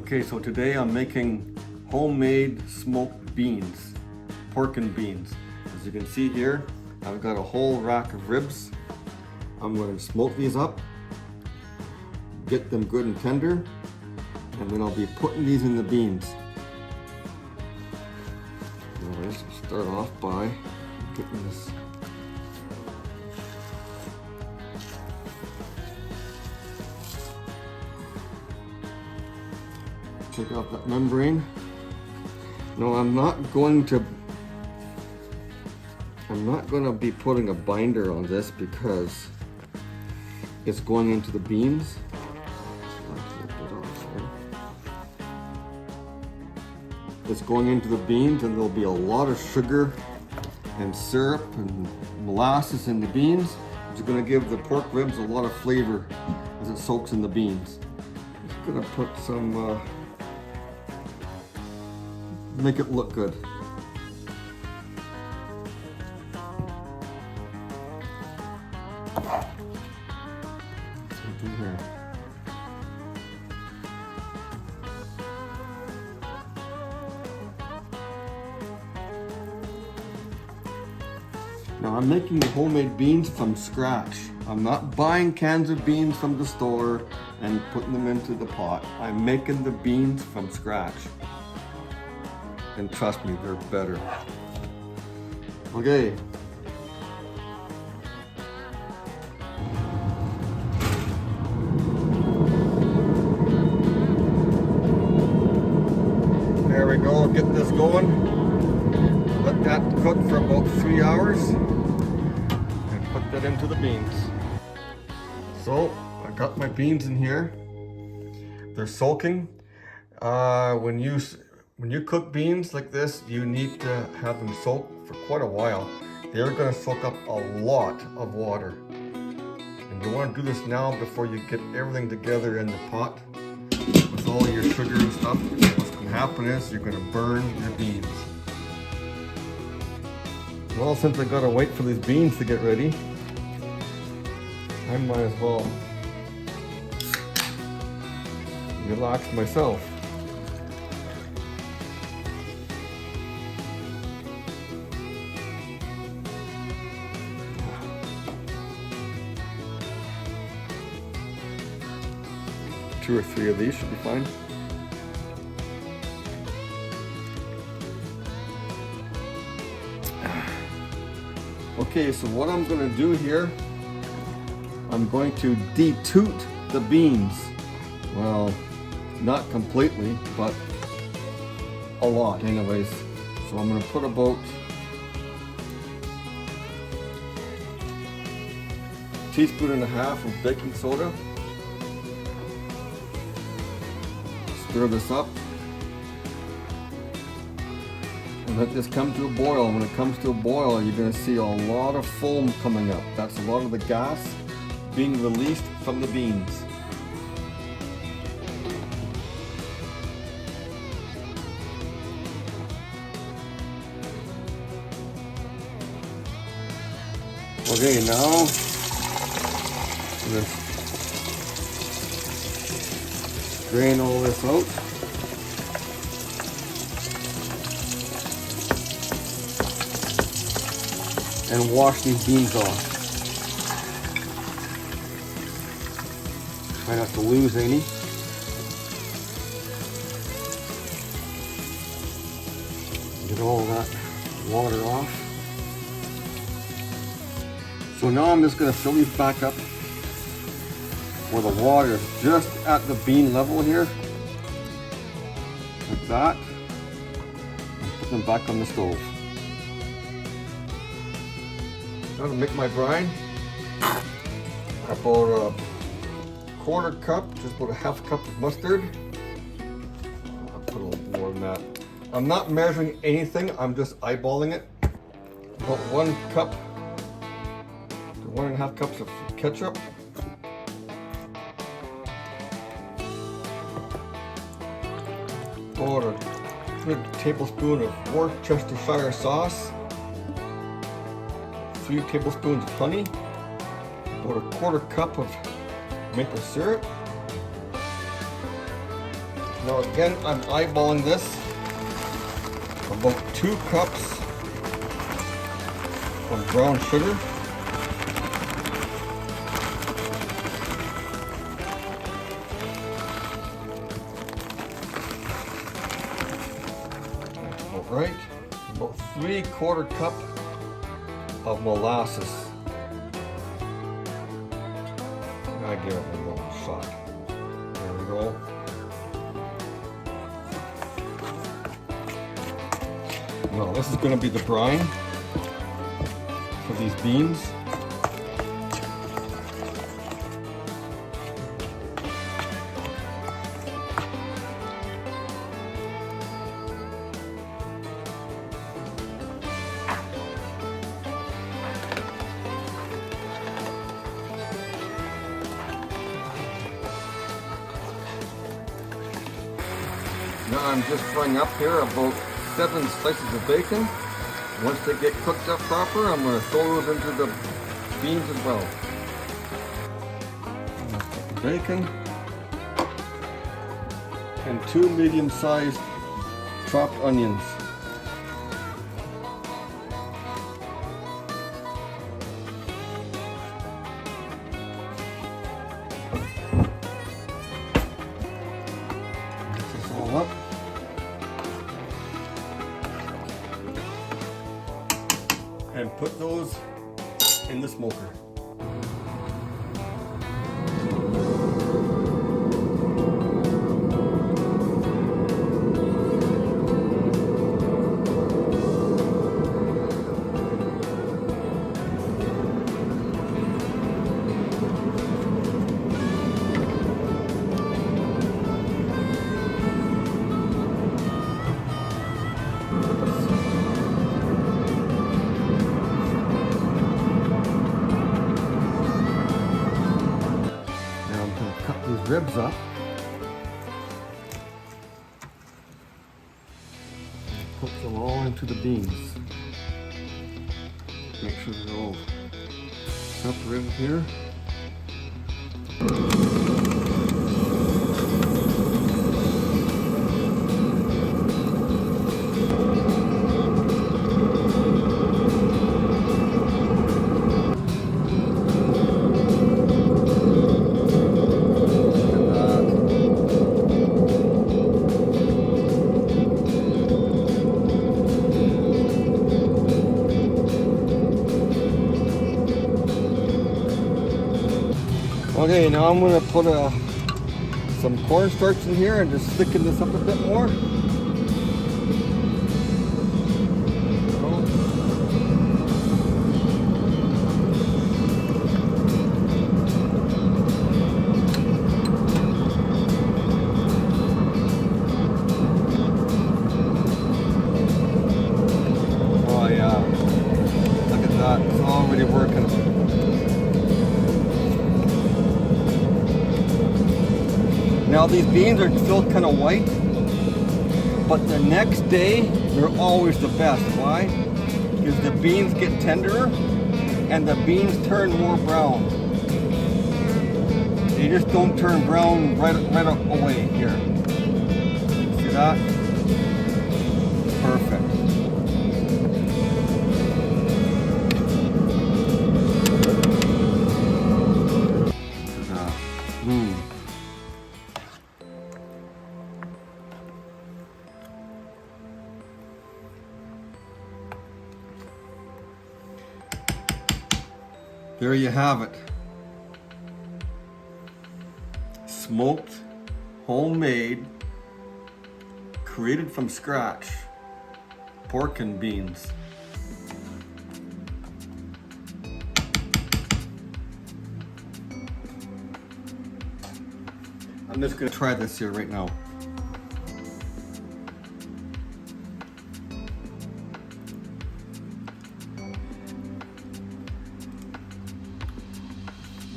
Okay, so today I'm making homemade smoked beans, pork and beans. As you can see here, I've got a whole rack of ribs. I'm going to smoke these up, get them good and tender, and then I'll be putting these in the beans. Anyways, start off by getting this. Take out that membrane. No, I'm not going to be putting a binder on this because it's going into the beans. It's going into the beans, and there'll be a lot of sugar and syrup and molasses in the beans, which is going to give the pork ribs a lot of flavor as it soaks in the beans. I'm just going to put some make it look good. Something here. Now I'm making the homemade beans from scratch. I'm not buying cans of beans from the store and putting them into the pot. I'm making the beans from scratch. And trust me, they're better. Okay. There we go, get this going. Let that cook for about 3 hours and put that into the beans. So, I got my beans in here. They're soaking. When you cook beans like this, you need to have them soak for quite a while. They're going to soak up a lot of water. And you want to do this now before you get everything together in the pot with all your sugar and stuff. What's going to happen is you're going to burn your beans. Well, since I got to wait for these beans to get ready, I might as well relax myself. Two or three of these should be fine. Okay, so what I'm going to do here, I'm going to detoot the beans. Well, not completely, but a lot anyways. So I'm going to put about a teaspoon and a half of baking soda. Stir this up and let this come to a boil. When it comes to a boil, you're going to see a lot of foam coming up. That's a lot of the gas being released from the beans. Okay, now let's drain all this out. And wash these beans off. Try not to lose any. Get all that water off. So now I'm just going to fill these back up where the water is just at the bean level here, like that, and put them back on the stove. Now to make my brine, about a quarter cup, just about a half cup of mustard. I'll put a little more than that. I'm not measuring anything, I'm just eyeballing it. About 1 cup to 1.5 cups of ketchup. About a tablespoon of Worcestershire sauce, 3 tablespoons of honey, about a quarter cup of maple syrup, Now again, I'm eyeballing this. About 2 cups of brown sugar. All right, about 3/4 cup of molasses. I give it a little shot. There we go. Now this is going to be the brine for these beans. Now I'm just frying up here about 7 slices of bacon. Once they get cooked up proper, I'm going to throw those into the beans as well. Put the bacon and 2 medium-sized chopped onions. Mix this all up. And put those in the smoker. These ribs up. Put them all into the beans. Make sure they're all separated here. Okay, now I'm going to put some cornstarch in here and just thicken this up a bit more. Oh yeah, look at that, it's already working. Now these beans are still kind of white, but the next day they're always the best. Why? Because the beans get tenderer and the beans turn more brown. They just don't turn brown right away here. See that? Perfect. There you have it. Smoked, homemade, created from scratch, pork and beans. I'm just gonna try this here right now.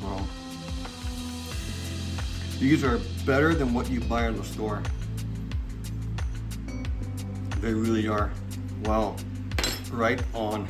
Wow. These are better than what you buy in the store. They really are. Wow. Right on.